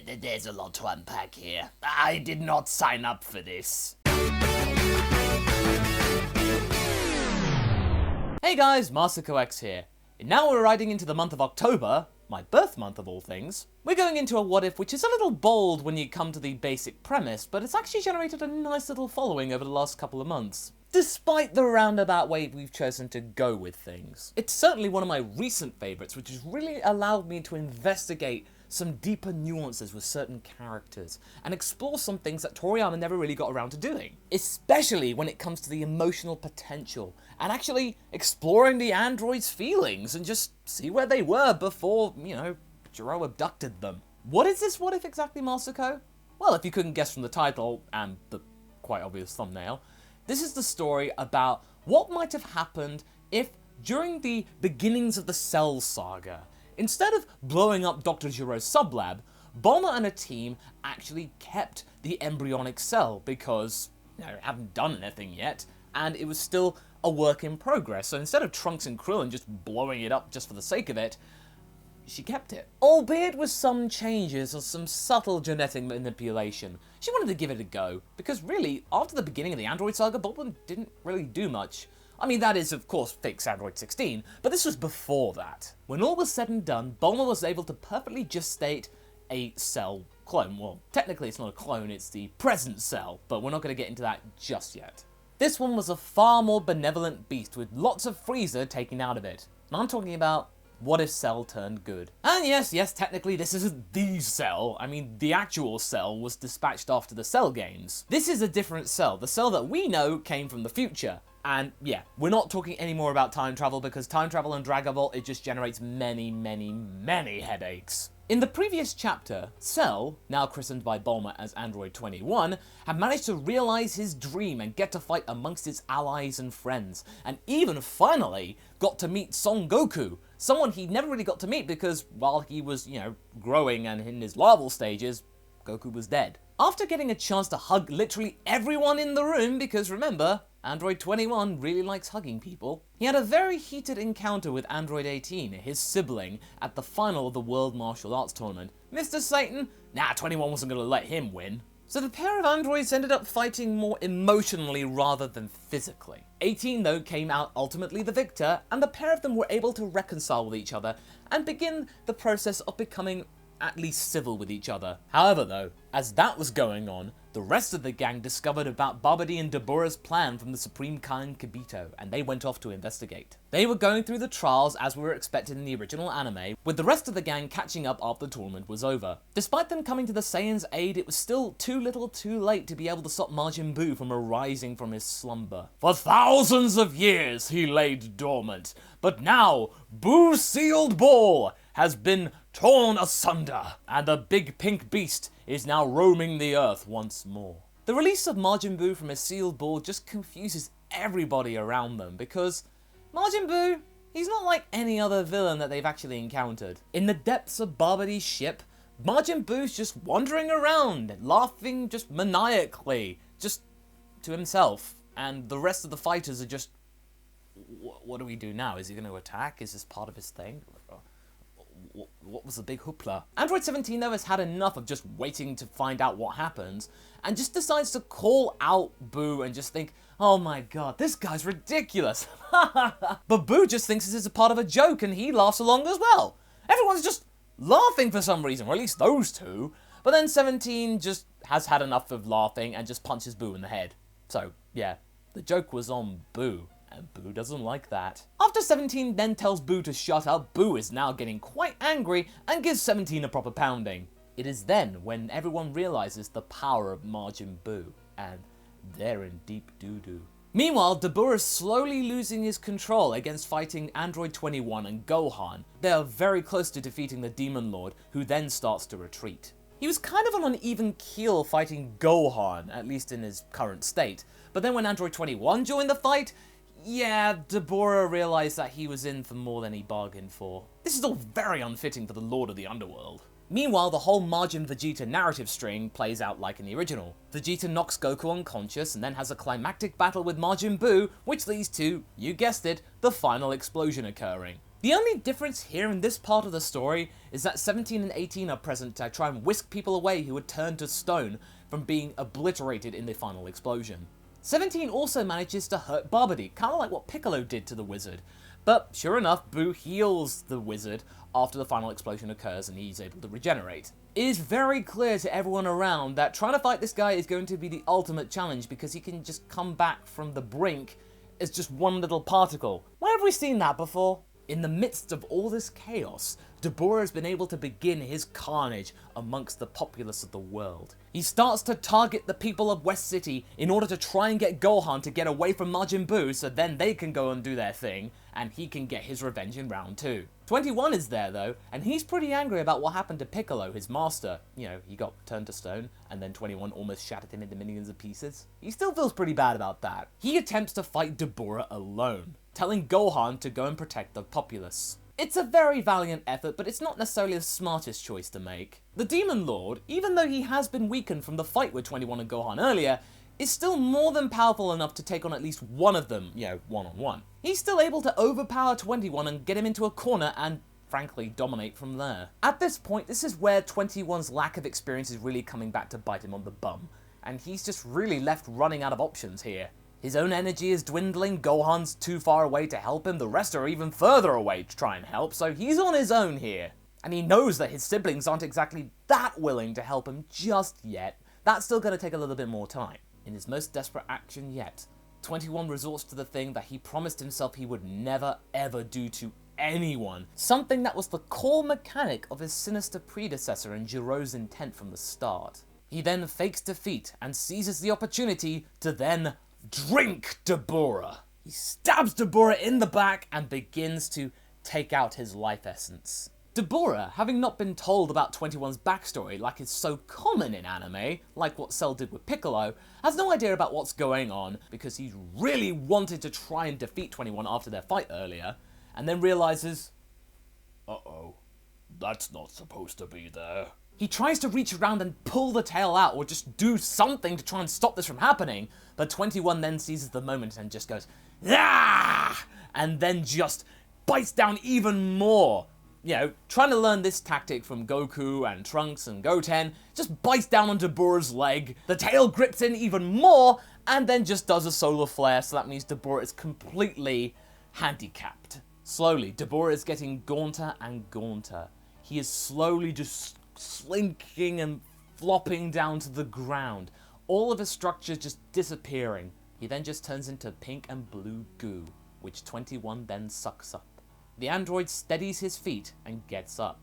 There's a lot to unpack here. I did not sign up for this. Hey guys, MasakoX here. And now we're riding into the month of October, my birth month of all things. We're going into a what if which is a little bold when you come to the basic premise, but it's actually generated a nice little following over the last couple of months, despite the roundabout way we've chosen to go with things. It's certainly one of my recent favourites, which has really allowed me to investigate some deeper nuances with certain characters, and explore some things that Toriyama never really got around to doing. Especially when it comes to the emotional potential, and actually exploring the androids' feelings, and just see where they were before, Jiro abducted them. What is this what if exactly, Masako? Well, if you couldn't guess from the title, and the quite obvious thumbnail, this is the story about what might have happened if, during the beginnings of the Cell Saga, instead of blowing up Dr. Jiro's sublab, Bulma and a team actually kept the embryonic cell because, it hadn't done anything yet, and it was still a work in progress. So instead of Trunks and Krillin just blowing it up just for the sake of it, she kept it. Albeit with some changes or some subtle genetic manipulation. She wanted to give it a go, because really, after the beginning of the Android Saga, Bulma didn't really do much. I mean, that is, of course, fix Android 16, but this was before that. When all was said and done, Bulma was able to perfectly gestate a cell clone. Well, technically it's not a clone, it's the present cell, but we're not going to get into that just yet. This one was a far more benevolent beast with lots of Frieza taken out of it. And I'm talking about what if Cell turned good. And yes, technically this isn't the Cell. I mean, the actual Cell was dispatched after the Cell games. This is a different Cell. The Cell that we know came from the future. And yeah, we're not talking anymore about time travel, because time travel in Dragon Ball, it just generates many headaches. In the previous chapter, Cell, now christened by Bulma as Android 21, had managed to realize his dream and get to fight amongst his allies and friends, and even finally got to meet Son Goku, someone he never really got to meet because while he was, growing and in his larval stages, Goku was dead. After getting a chance to hug literally everyone in the room, because remember, Android 21 really likes hugging people, he had a very heated encounter with Android 18, his sibling, at the final of the World Martial Arts Tournament. Mr. Satan? Nah, 21 wasn't gonna let him win. So the pair of androids ended up fighting more emotionally rather than physically. 18 though came out ultimately the victor, and the pair of them were able to reconcile with each other and begin the process of becoming at least civil with each other. However though, as that was going on, the rest of the gang discovered about Babidi and Dabura's plan from the Supreme Khan Kibito, and they went off to investigate. They were going through the trials as we were expected in the original anime, with the rest of the gang catching up after the tournament was over. Despite them coming to the Saiyans' aid, it was still too little too late to be able to stop Majin Buu from arising from his slumber. For thousands of years he laid dormant, but now Buu's sealed ball has been torn asunder, and the big pink beast is now roaming the earth once more. The release of Majin Buu from his sealed ball just confuses everybody around them, because Majin Buu, he's not like any other villain that they've actually encountered. In the depths of Babidi's ship, Majin Buu's just wandering around, laughing just maniacally, just to himself, and the rest of the fighters are just, what do we do now? Is he going to attack? Is this part of his thing? What was the big hoopla? Android 17 though has had enough of just waiting to find out what happens, and just decides to call out Buu and just think, oh my god, this guy's ridiculous. But Buu just thinks this is a part of a joke, and he laughs along as well. Everyone's just laughing for some reason, or at least those two. But then 17 just has had enough of laughing and just punches Buu in the head. So yeah, the joke was on Buu. And Buu doesn't like that. After 17 then tells Buu to shut up, Buu is now getting quite angry and gives 17 a proper pounding. It is then when everyone realizes the power of Majin Buu, and they're in deep doo-doo. Meanwhile, Dabura is slowly losing his control against fighting Android 21 and Gohan. They are very close to defeating the Demon Lord, who then starts to retreat. He was kind of on an even keel fighting Gohan, at least in his current state, but then when Android 21 joined the fight, yeah, Dabura realized that he was in for more than he bargained for. This is all very unfitting for the Lord of the Underworld. Meanwhile, the whole Majin Vegeta narrative string plays out like in the original. Vegeta knocks Goku unconscious and then has a climactic battle with Majin Buu, which leads to, you guessed it, the final explosion occurring. The only difference here in this part of the story is that 17 and 18 are present to try and whisk people away who would turn to stone from being obliterated in the final explosion. 17 also manages to hurt Babidi, kind of like what Piccolo did to the wizard. But sure enough, Boo heals the wizard after the final explosion occurs and he's able to regenerate. It is very clear to everyone around that trying to fight this guy is going to be the ultimate challenge because he can just come back from the brink as just one little particle. Where have we seen that before? In the midst of all this chaos, Dabura has been able to begin his carnage amongst the populace of the world. He starts to target the people of West City in order to try and get Gohan to get away from Majin Buu so then they can go and do their thing and he can get his revenge in round 2. 21 is there though, and he's pretty angry about what happened to Piccolo, his master. You know, he got turned to stone and then 21 almost shattered him into millions of pieces. He still feels pretty bad about that. He attempts to fight Dabura alone, telling Gohan to go and protect the populace. It's a very valiant effort, but it's not necessarily the smartest choice to make. The Demon Lord, even though he has been weakened from the fight with 21 and Gohan earlier, is still more than powerful enough to take on at least one of them, you know, one-on-one. He's still able to overpower 21 and get him into a corner and, frankly, dominate from there. At this point, this is where 21's lack of experience is really coming back to bite him on the bum, and he's just really left running out of options here. His own energy is dwindling, Gohan's too far away to help him, the rest are even further away to try and help, so he's on his own here. And he knows that his siblings aren't exactly that willing to help him just yet. That's still going to take a little bit more time. In his most desperate action yet, 21 resorts to the thing that he promised himself he would never ever do to anyone. Something that was the core mechanic of his sinister predecessor and Jiro's intent from the start. He then fakes defeat and seizes the opportunity to then drink Dabura. He stabs Dabura in the back and begins to take out his life essence. Dabura, having not been told about 21's backstory like is so common in anime, like what Cell did with Piccolo, has no idea about what's going on because he really wanted to try and defeat 21 after their fight earlier, and then realizes, uh-oh, that's not supposed to be there. He tries to reach around and pull the tail out or just do something to try and stop this from happening, but 21 then seizes the moment and just goes, ah! And then just bites down even more. You know, trying to learn this tactic from Goku and Trunks and Goten, just bites down on Dabura's leg, the tail grips in even more, and then just does a solar flare, so that means Dabura is completely handicapped. Slowly, Dabura is getting gaunter and gaunter. He is slowly just slinking and flopping down to the ground, all of his structure just disappearing. He then just turns into pink and blue goo, which 21 then sucks up. The android steadies his feet and gets up.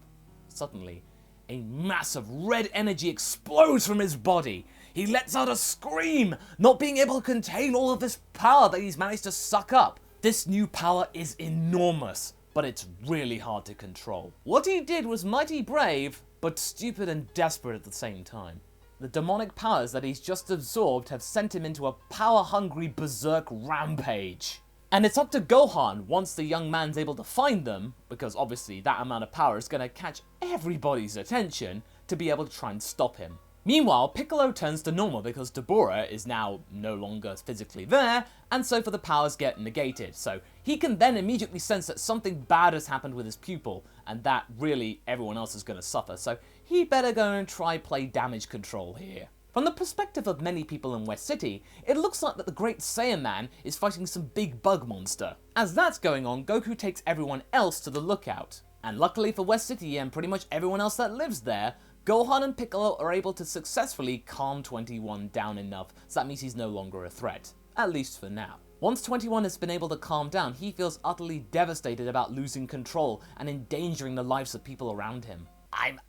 Suddenly, a mass of red energy explodes from his body. He lets out a scream, not being able to contain all of this power that he's managed to suck up. This new power is enormous, but it's really hard to control. What he did was mighty brave, but stupid and desperate at the same time. The demonic powers that he's just absorbed have sent him into a power-hungry berserk rampage. And it's up to Gohan, once the young man's able to find them, because obviously that amount of power is going to catch everybody's attention, to be able to try and stop him. Meanwhile, Piccolo turns to normal because Dabura is now no longer physically there, and so for the powers get negated. So he can then immediately sense that something bad has happened with his pupil, and that really everyone else is going to suffer. So he better go and try play damage control here. From the perspective of many people in West City, it looks like that the Great Saiyan Man is fighting some big bug monster. As that's going on, Goku takes everyone else to the lookout. And luckily for West City and pretty much everyone else that lives there, Gohan and Piccolo are able to successfully calm 21 down enough, so that means he's no longer a threat. At least for now. Once 21 has been able to calm down, he feels utterly devastated about losing control and endangering the lives of people around him.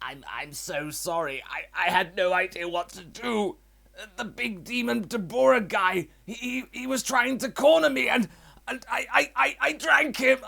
I'm so sorry. I had no idea what to do. The big demon Dabura guy, he was trying to corner me and I drank him.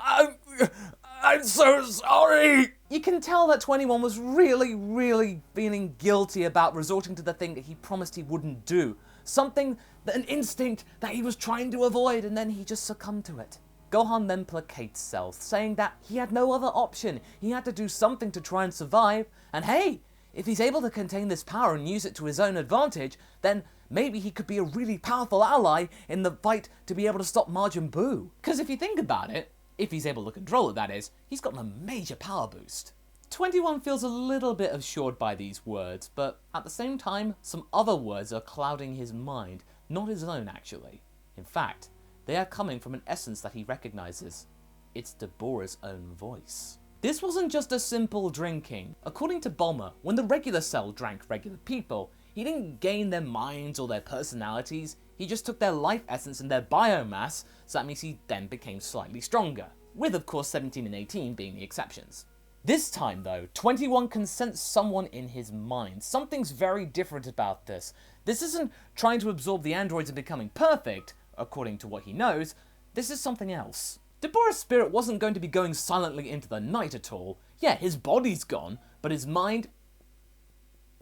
I'm so sorry. You can tell that 21 was really feeling guilty about resorting to the thing that he promised he wouldn't do. An instinct that he was trying to avoid, and then he just succumbed to it. Gohan then placates Cell, saying that he had no other option. He had to do something to try and survive, and hey, if he's able to contain this power and use it to his own advantage, then maybe he could be a really powerful ally in the fight to be able to stop Majin Buu. Because if you think about it, If he's able to control it, that is, he's gotten a major power boost. 21 feels a little bit assured by these words, but at the same time, some other words are clouding his mind, not his own actually. In fact, they are coming from an essence that he recognizes. It's Dabura's own voice. This wasn't just a simple drinking. According to Bulma, when the regular Cell drank regular people, he didn't gain their minds or their personalities, he just took their life essence and their biomass, so that means he then became slightly stronger, with of course 17 and 18 being the exceptions. This time though, 21 can sense someone in his mind. Something's very different about this. This isn't trying to absorb the androids and becoming perfect, according to what he knows, this is something else. Dabura's spirit wasn't going to be going silently into the night at all. Yeah, his body's gone, but his mind,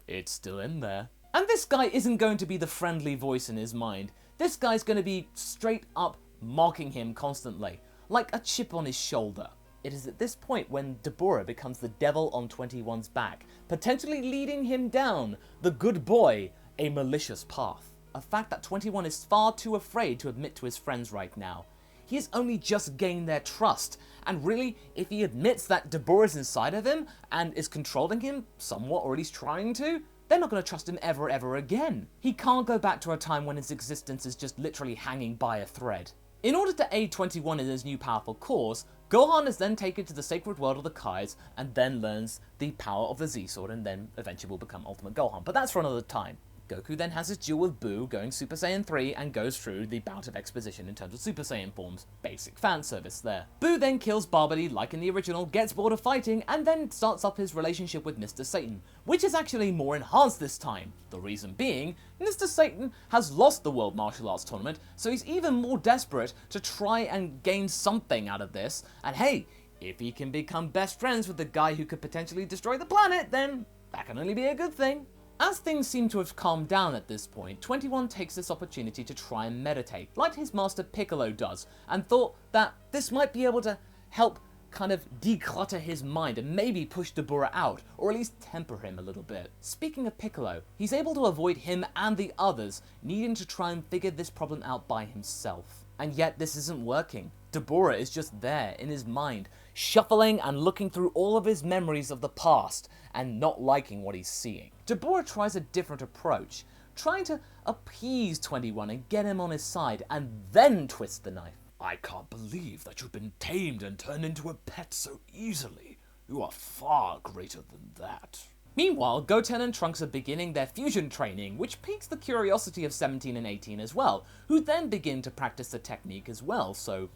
it's still in there. And this guy isn't going to be the friendly voice in his mind. This guy's going to be straight up mocking him constantly, like a chip on his shoulder. It is at this point when Dabura becomes the devil on 21's back, potentially leading him down, the good boy, a malicious path. A fact that 21 is far too afraid to admit to his friends right now. He has only just gained their trust, and really, if he admits that Dabura is inside of him and is controlling him somewhat, or at least trying to, they're not going to trust him ever again. He can't go back to a time when his existence is just literally hanging by a thread. In order to aid 21 in his new powerful cause, Gohan is then taken to the sacred world of the Kais and then learns the power of the Z-Sword and then eventually will become Ultimate Gohan, but that's for another time. Goku then has his duel with Buu, going Super Saiyan 3 and goes through the bout of exposition in terms of Super Saiyan forms. Basic fan service there. Buu then kills Babidi like in the original, gets bored of fighting, and then starts up his relationship with Mr. Satan, which is actually more enhanced this time. The reason being, Mr. Satan has lost the World Martial Arts Tournament, so he's even more desperate to try and gain something out of this, and hey, if he can become best friends with the guy who could potentially destroy the planet, then that can only be a good thing. As things seem to have calmed down at this point, 21 takes this opportunity to try and meditate, like his master Piccolo does, and thought that this might be able to help kind of declutter his mind and maybe push Dabura out, or at least temper him a little bit. Speaking of Piccolo, he's able to avoid him and the others needing to try and figure this problem out by himself. And yet this isn't working. Dabura is just there in his mind, shuffling and looking through all of his memories of the past and not liking what he's seeing. Dabura tries a different approach, trying to appease 21 and get him on his side and then twist the knife. I can't believe that you've been tamed and turned into a pet so easily. You are far greater than that. Meanwhile, Goten and Trunks are beginning their fusion training, which piques the curiosity of 17 and 18 as well, who then begin to practice the technique as well, so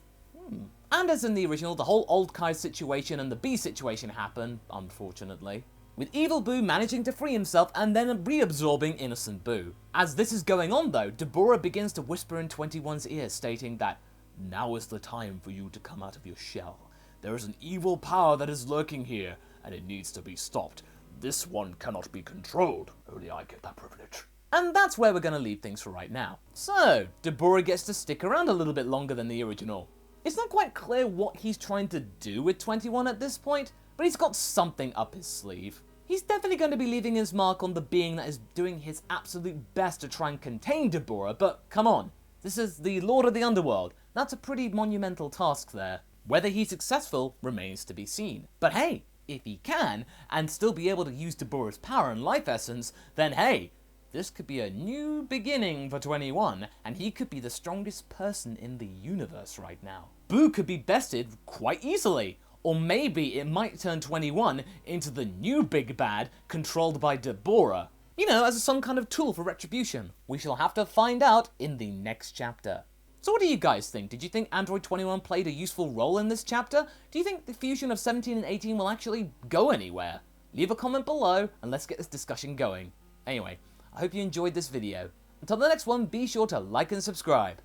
And as in the original, the whole old Kai situation and the B situation happen, unfortunately, with evil Buu managing to free himself and then reabsorbing innocent Buu. As this is going on though, Dabura begins to whisper in 21's ear, stating that, "Now is the time for you to come out of your shell. There is an evil power that is lurking here, and it needs to be stopped. This one cannot be controlled. Only I get that privilege." And that's where we're going to leave things for right now. So, Dabura gets to stick around a little bit longer than the original. It's not quite clear what he's trying to do with 21 at this point, but he's got something up his sleeve. He's definitely going to be leaving his mark on the being that is doing his absolute best to try and contain Dabura, but come on, this is the Lord of the Underworld. That's a pretty monumental task there. Whether he's successful remains to be seen. But hey, if he can, and still be able to use Dabura's power and life essence, then hey, this could be a new beginning for 21, and he could be the strongest person in the universe right now. Buu could be bested quite easily, or maybe it might turn 21 into the new big bad controlled by Dabura. You know, as some kind of tool for retribution. We shall have to find out in the next chapter. So what do you guys think? Did you think Android 21 played a useful role in this chapter? Do you think the fusion of 17 and 18 will actually go anywhere? Leave a comment below and let's get this discussion going. Anyway, I hope you enjoyed this video. Until the next one, be sure to like and subscribe.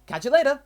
Catch you later!